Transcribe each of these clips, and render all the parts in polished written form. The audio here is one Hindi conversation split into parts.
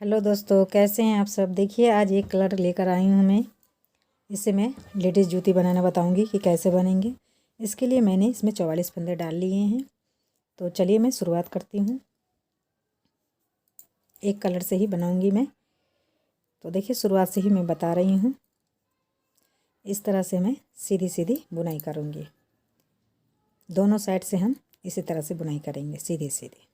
हेलो दोस्तों, कैसे हैं आप सब। देखिए आज एक कलर लेकर आई हूँ मैं। इससे मैं लेडीज़ जूती बनाना बताऊँगी कि कैसे बनेंगे। इसके लिए मैंने इसमें 44 फंदे डाल लिए हैं। तो चलिए मैं शुरुआत करती हूँ। एक कलर से ही बनाऊँगी मैं। तो देखिए शुरुआत से ही मैं बता रही हूँ। इस तरह से मैं सीधी सीधी बुनाई करूँगी। दोनों साइड से हम इसी तरह से बुनाई करेंगे, सीधी सीधी।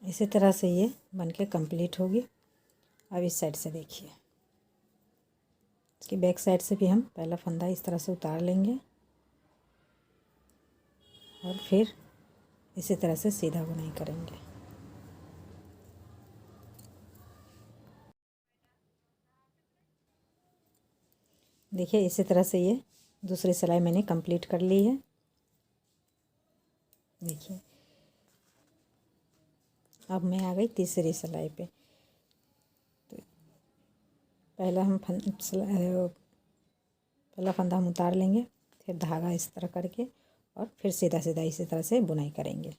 इसी तरह से ये बनके कंप्लीट होगी। अब इस साइड से देखिए, इसकी बैक साइड से भी हम पहला फंदा इस तरह से उतार लेंगे और फिर इसी तरह से सीधा बुनाई करेंगे। देखिए इसी तरह से ये दूसरी सिलाई मैंने कंप्लीट कर ली है। देखिए अब मैं आ गई तीसरी सिलाई पे। तो पहला फंदा हम उतार लेंगे, फिर धागा इस तरह करके और फिर सीधा सीधा इसी तरह से बुनाई करेंगे।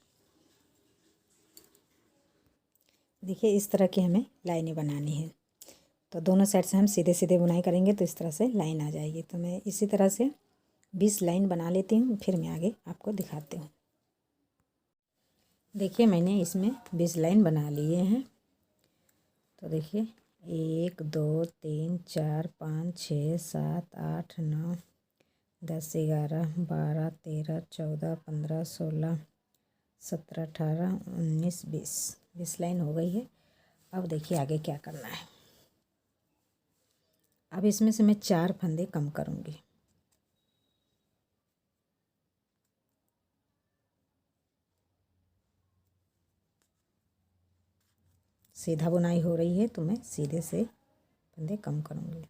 देखिए इस तरह की हमें लाइनें बनानी है। तो दोनों साइड से हम सीधे सीधे बुनाई करेंगे तो इस तरह से लाइन आ जाएगी। तो मैं इसी तरह से 20 लाइन बना लेती हूँ, फिर मैं आगे आपको दिखाती हूँ। देखिए मैंने इसमें 20 लाइन बना लिए हैं। तो देखिए 1 2 3 4 5 6 7 8 9 10 11 12 13 14 15 16 17 18 19 20 लाइन हो गई है। अब देखिए आगे क्या करना है। अब इसमें से मैं 4 फंदे कम करूँगी। सीधा बुनाई हो रही है तो मैं सीधे से फंदे कम करूँगी।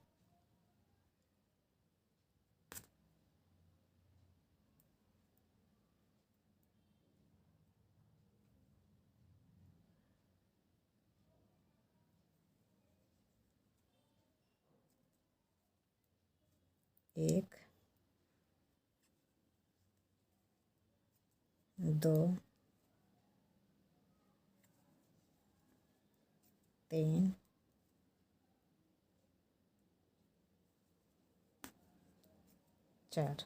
एक, दो, तीन, चार।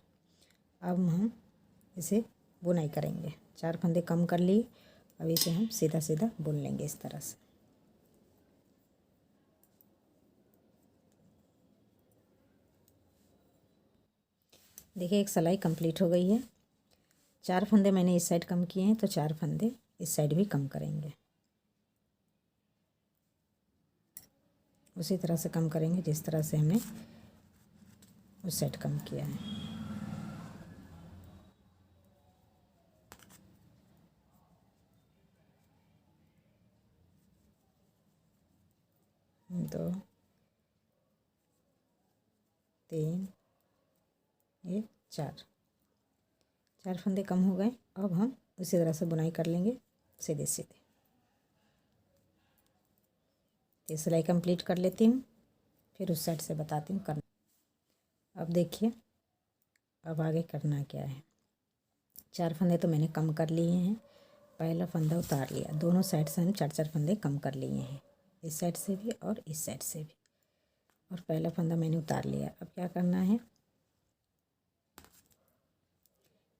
अब हम इसे बुनाई करेंगे। 4 फंदे कम कर लिए। अब इसे हम सीधा सीधा बुन लेंगे इस तरह से। देखिए एक सिलाई कंप्लीट हो गई है। 4 फंदे मैंने इस साइड कम किए हैं तो 4 फंदे इस साइड भी कम करेंगे। उसी तरह से कम करेंगे जिस तरह से हमने उस साइड कम किया है। दो, तीन, ये 4 फंदे कम हो गए। अब हम उसी तरह से बुनाई कर लेंगे सीधे सीधे। ये सिलाई कंप्लीट कर लेती हूँ, फिर उस साइड से बताती हूँ करना। अब देखिए अब आगे करना क्या है। 4 फंदे तो मैंने कम कर लिए हैं। पहला फंदा उतार लिया। दोनों साइड से हम 4 फंदे कम कर लिए हैं, इस साइड से भी और इस साइड से भी। और पहला फंदा मैंने उतार लिया। अब क्या करना है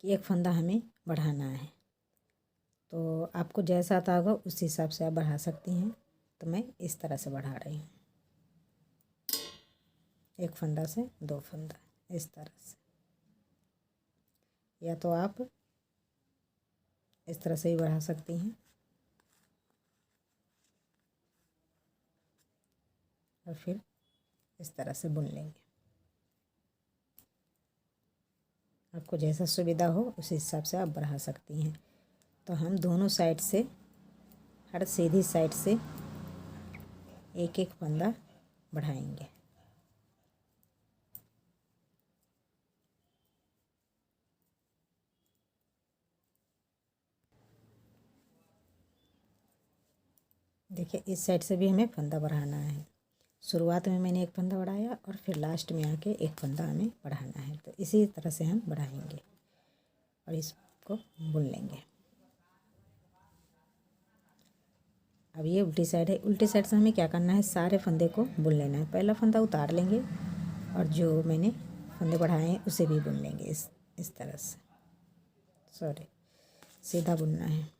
कि एक फंदा हमें बढ़ाना है। तो आपको जैसा आता होगा उस हिसाब से आप बढ़ा सकती हैं। तो मैं इस तरह से बढ़ा रही हूँ, एक फंदा से 2 फंदा इस तरह से। या तो आप इस तरह से ही बढ़ा सकती हैं और फिर इस तरह से बुन लेंगे। आपको जैसा सुविधा हो उस हिसाब से आप बढ़ा सकती हैं। तो हम दोनों साइड से, हर सीधी साइड से एक एक फंदा बढ़ाएंगे। देखिए इस साइड से भी हमें फंदा बढ़ाना है। शुरुआत में मैंने एक फंदा बढ़ाया और फिर लास्ट में आके एक फंदा हमें बढ़ाना है। तो इसी तरह से हम बढ़ाएंगे और इसको बुन लेंगे। अब ये उल्टी साइड है। उल्टी साइड से हमें क्या करना है, सारे फंदे को बुन लेना है। पहला फंदा उतार लेंगे और जो मैंने फंदे बढ़ाए हैं उसे भी बुन लेंगे इस तरह से। सॉरी, सीधा बुनना है।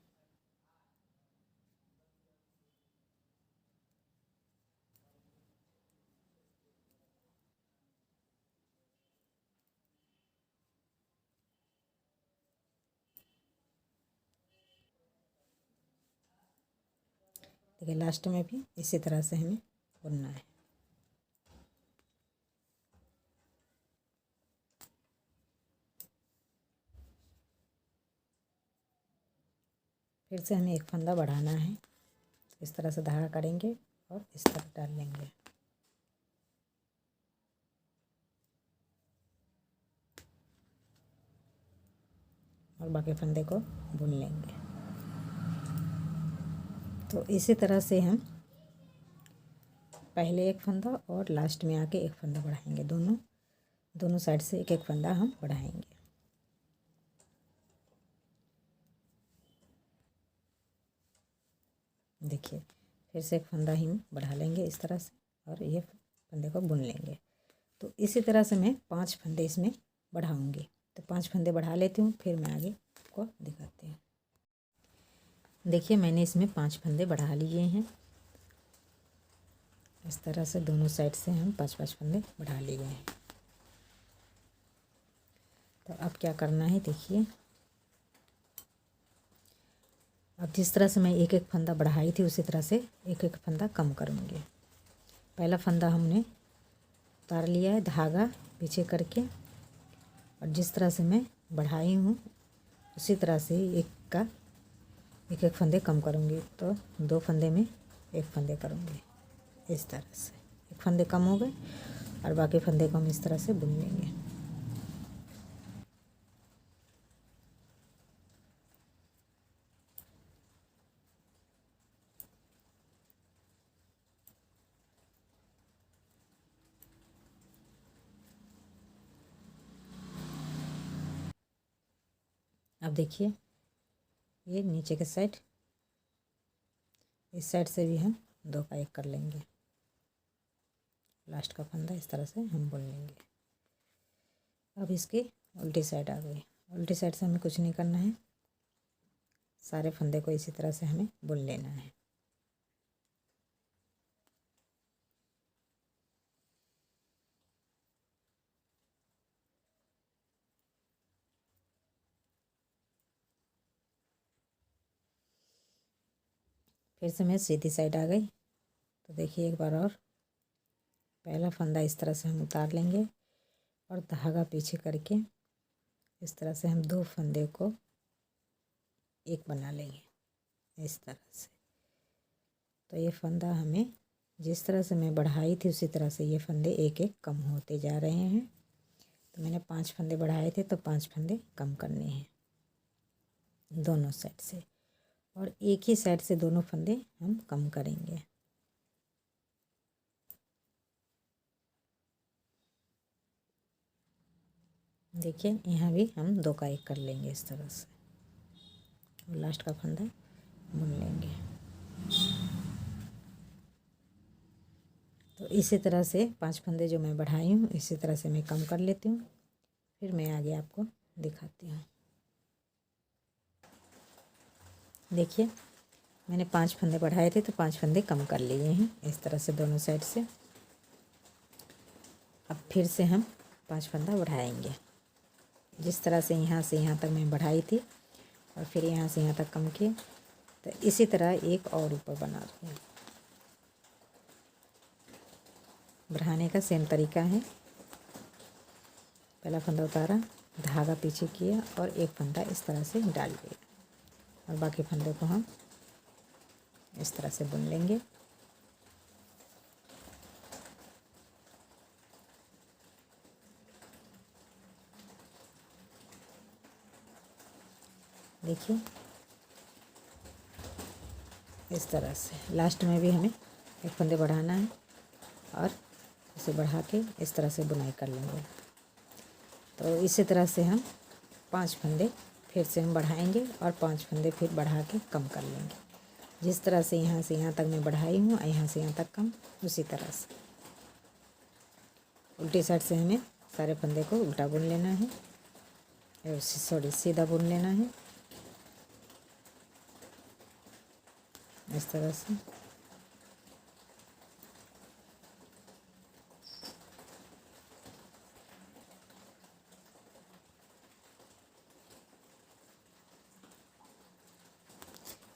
देखिए लास्ट में भी इसी तरह से हमें बुनना है। फिर से हमें एक फंदा बढ़ाना है। इस तरह से धागा करेंगे और इस तरह डाल लेंगे। और बाकी फंदे को बुन लेंगे। तो इसी तरह से हम पहले एक फंदा और लास्ट में आके एक फंदा बढ़ाएंगे। दोनों साइड से एक एक फंदा हम बढ़ाएंगे। देखिए फिर से एक फंदा ही बढ़ा लेंगे इस तरह से और ये फंदे को बुन लेंगे। तो इसी तरह से मैं 5 फंदे इसमें बढ़ाऊंगी। तो 5 फंदे बढ़ा लेती हूँ, फिर मैं आगे आपको दिखाती हूँ। देखिए मैंने इसमें 5 फंदे बढ़ा लिए हैं। इस तरह से दोनों साइड से हम 5-5 फंदे बढ़ा लिए हैं। तो अब क्या करना है, देखिए अब जिस तरह से मैं एक एक फंदा बढ़ाई थी उसी तरह से एक एक फंदा कम करूँगी। पहला फंदा हमने उतार लिया है धागा पीछे करके, और जिस तरह से मैं बढ़ाई हूँ उसी तरह से एक एक फंदे कम करूँगी। तो 2 फंदे में एक फंदे करूँगी इस तरह से। एक फंदे कम हो गए और बाकी फंदे को हम इस तरह से बुन लेंगे। अब देखिए ये नीचे के साइड, इस साइड से भी हम 2 का 1 कर लेंगे। लास्ट का फंदा इस तरह से हम बुन लेंगे। अब इसकी उल्टी साइड आ गई। उल्टी साइड से हमें कुछ नहीं करना है, सारे फंदे को इसी तरह से हमें बुन लेना है। फिर से मैं सीधी साइड आ गई। तो देखिए एक बार और, पहला फंदा इस तरह से हम उतार लेंगे और धागा पीछे करके इस तरह से हम 2 फंदे को एक बना लेंगे इस तरह से। तो ये फंदा हमें जिस तरह से मैं बढ़ाई थी उसी तरह से ये फंदे एक एक कम होते जा रहे हैं। तो मैंने 5 फंदे बढ़ाए थे तो 5 फंदे कम करने हैं दोनों साइड से, और एक ही साइड से दोनों फंदे हम कम करेंगे। देखिए यहाँ भी हम 2 का 1 कर लेंगे इस तरह से और लास्ट का फंदा बुन लेंगे। तो इसी तरह से 5 फंदे जो मैं बढ़ाई हूँ इसी तरह से मैं कम कर लेती हूँ, फिर मैं आगे आपको दिखाती हूँ। देखिए मैंने 5 फंदे बढ़ाए थे तो 5 फंदे कम कर लिए हैं इस तरह से दोनों साइड से। अब फिर से हम 5 फंदा बढ़ाएंगे। जिस तरह से यहाँ तक मैं बढ़ाई थी और फिर यहाँ से यहाँ तक कम किए, तो इसी तरह एक और ऊपर बना रही हूँ। बढ़ाने का सेम तरीका है। पहला फंदा उतारा, धागा पीछे किया और एक फंदा इस तरह से डाल दिया और बाकी फंदे को हम इस तरह से बुन लेंगे। देखिए इस तरह से लास्ट में भी हमें एक फंदे बढ़ाना है और इसे बढ़ा के इस तरह से बुनाई कर लेंगे। तो इसी तरह से हम 5 फंदे फिर से हम बढ़ाएंगे और 5 फंदे फिर बढ़ा के कम कर लेंगे। जिस तरह से यहाँ तक मैं बढ़ाई हूँ, यहाँ से यहाँ तक कम, उसी तरह से उल्टी साइड से हमें सारे फंदे को उल्टा बुन लेना है, सॉरी सीधा बुन लेना है इस तरह से।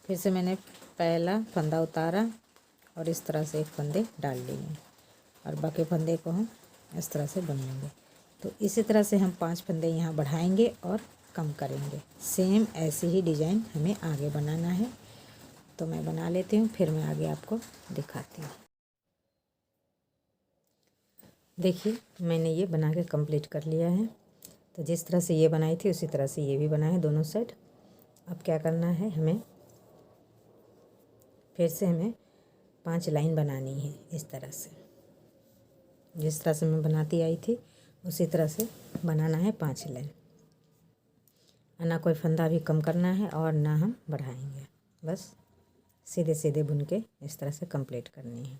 फिर से मैंने पहला फंदा उतारा और इस तरह से एक फंदे डाल लिए और बाकी फंदे को हम इस तरह से बुन लेंगे। तो इसी तरह से हम 5 फंदे यहाँ बढ़ाएंगे और कम करेंगे। सेम ऐसी ही डिज़ाइन हमें आगे बनाना है। तो मैं बना लेती हूँ, फिर मैं आगे आपको दिखाती हूँ। देखिए मैंने ये बना के कंप्लीट कर लिया है। तो जिस तरह से ये बनाई थी उसी तरह से ये भी बना है दोनों साइड। अब क्या करना है, हमें फिर से हमें 5 लाइन बनानी है इस तरह से। जिस तरह से मैं बनाती आई थी उसी तरह से बनाना है 5 लाइन। ना कोई फंदा भी कम करना है और ना हम बढ़ाएंगे, बस सीधे सीधे बुन के इस तरह से कंप्लीट करनी है।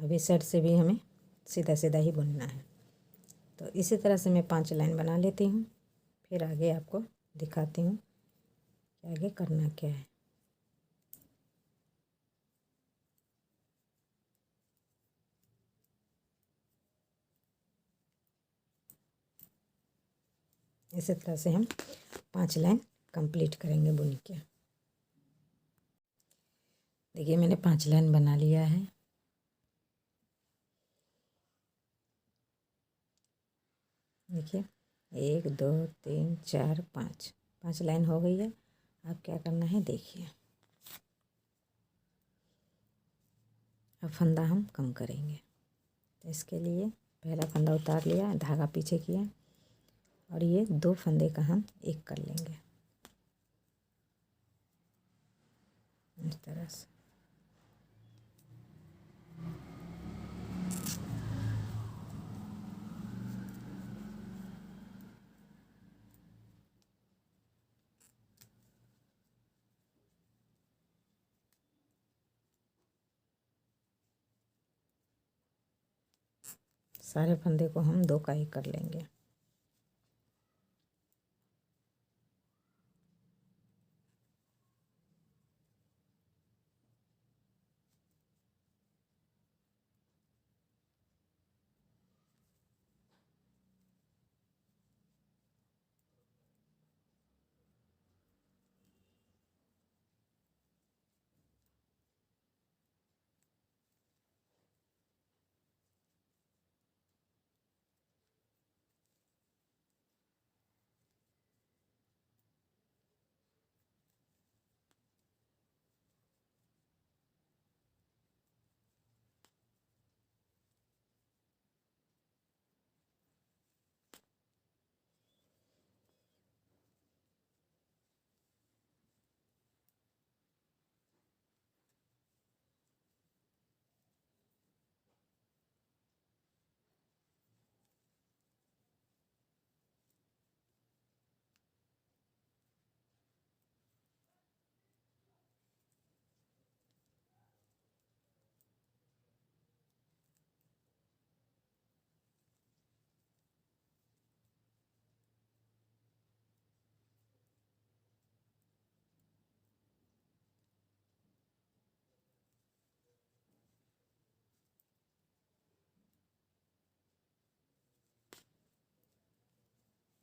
अब इस साइड से भी हमें सीधा सीधा ही बुनना है। तो इसी तरह से मैं 5 लाइन बना लेती हूँ, फिर आगे आपको दिखाती हूँ कि आगे करना क्या है। इसी तरह से हम 5 लाइन कंप्लीट करेंगे बुन के। देखिए मैंने 5 लाइन बना लिया है। देखिए 1 2 3 4 5 लाइन हो गई है। अब क्या करना है देखिए, अब फंदा हम कम करेंगे। तो इसके लिए पहला फंदा उतार लिया, धागा पीछे किया और ये 2 फंदे का हम एक कर लेंगे इस तरह से। सारे फंदे को हम 2 का एक कर लेंगे।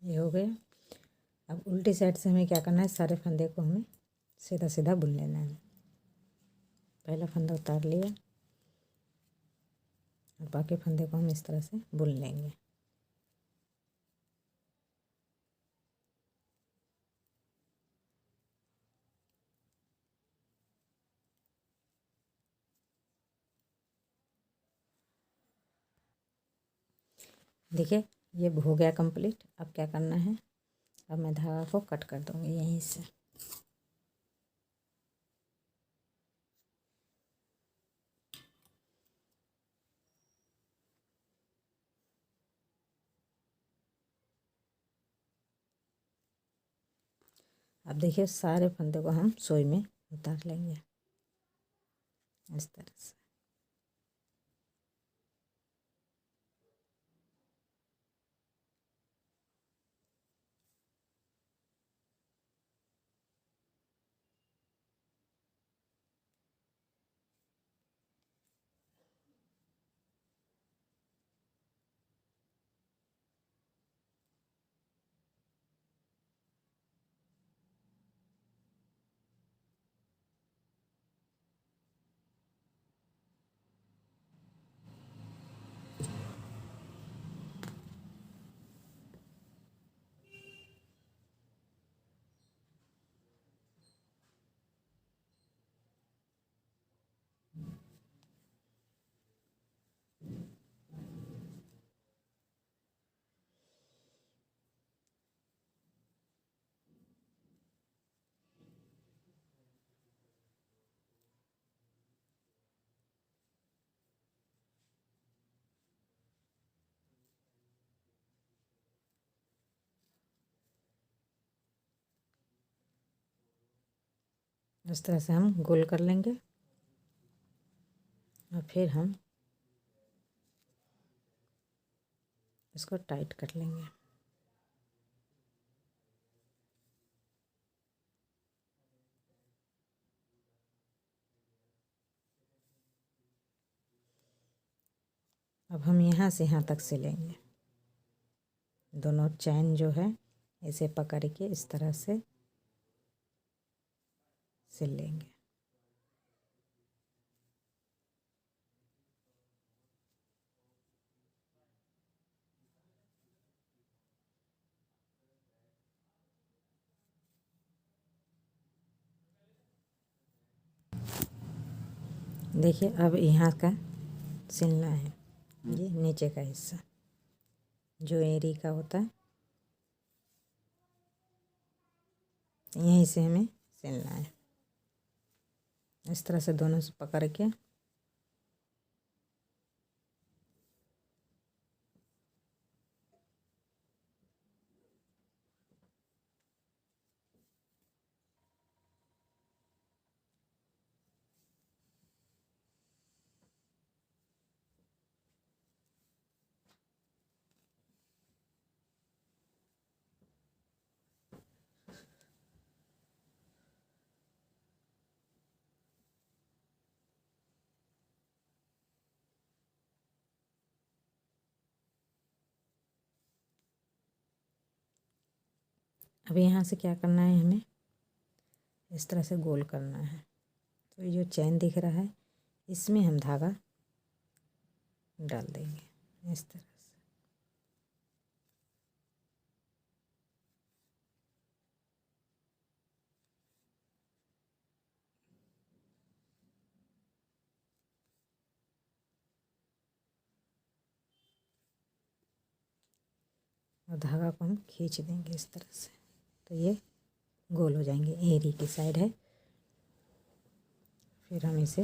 ये हो गया। अब उल्टी साइड से हमें क्या करना है, सारे फंदे को हमें सीधा सीधा बुन लेना है। पहला फंदा उतार लिया और बाकी फंदे को हम इस तरह से बुन लेंगे। देखिए ये हो गया कंप्लीट। अब क्या करना है, अब मैं धागा को कट कर दूँगी यहीं से। अब देखिए सारे फंदे को हम सुई में उतार लेंगे इस तरह से। इस तरह से हम गोल कर लेंगे और फिर हम इसको टाइट कर लेंगे। अब हम यहाँ से यहाँ तक सिलेंगे। दोनों चैन जो है इसे पकड़ के इस तरह से सिल लेंगे। देखिए अब यहाँ का सिलना है, ये नीचे का हिस्सा जो एरी का होता है यहीं से हमें सिलना है। इस तरह से दोनों से पकड़ के अब यहाँ से क्या करना है, हमें इस तरह से गोल करना है। तो ये जो चैन दिख रहा है इसमें हम धागा डाल देंगे इस तरह से। और धागा को हम खींच देंगे इस तरह से, तो ये गोल हो जाएंगे। एरी की साइड है, फिर हम इसे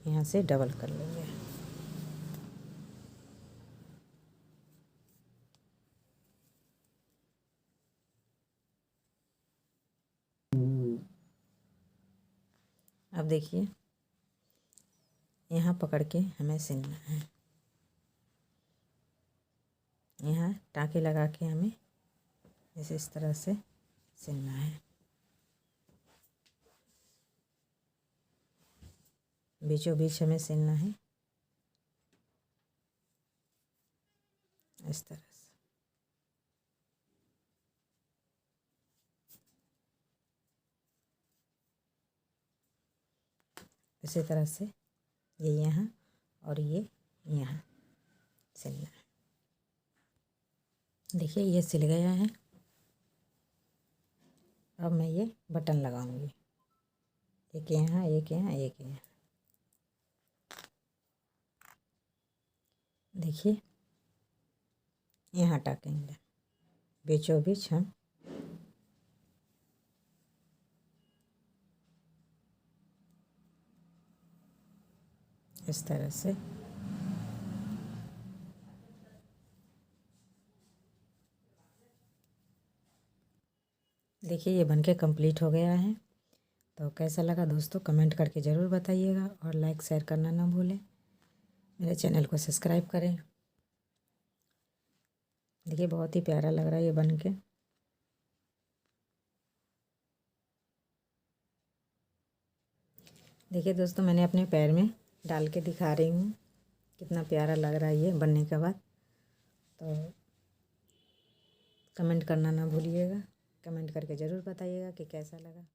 यहाँ से डबल कर लेंगे। अब देखिए यहाँ पकड़ के हमें सिलना है। यहाँ टाँके लगा के हमें इस तरह से सिलना है। बीचों बीच हमें सिलना है इस तरह से। इसी तरह से ये यहाँ और ये यहाँ सिलना है। देखिए ये सिल गया है। अब मैं ये बटन लगाऊंगी, एक यहाँ एक यहाँ एक यहाँ। देखिए यहाँ टाकेंगे बीचों बीच हम इस तरह से। देखिए ये बनके कंप्लीट हो गया है। तो कैसा लगा दोस्तों कमेंट करके ज़रूर बताइएगा और लाइक शेयर करना ना भूलें। मेरे चैनल को सब्सक्राइब करें। देखिए बहुत ही प्यारा लग रहा है ये बनके। देखिए दोस्तों मैंने अपने पैर में डाल के दिखा रही हूँ कितना प्यारा लग रहा है ये बनने के बाद। तो कमेंट करना ना भूलिएगा, कमेंट करके ज़रूर बताइएगा कि कैसा लगा।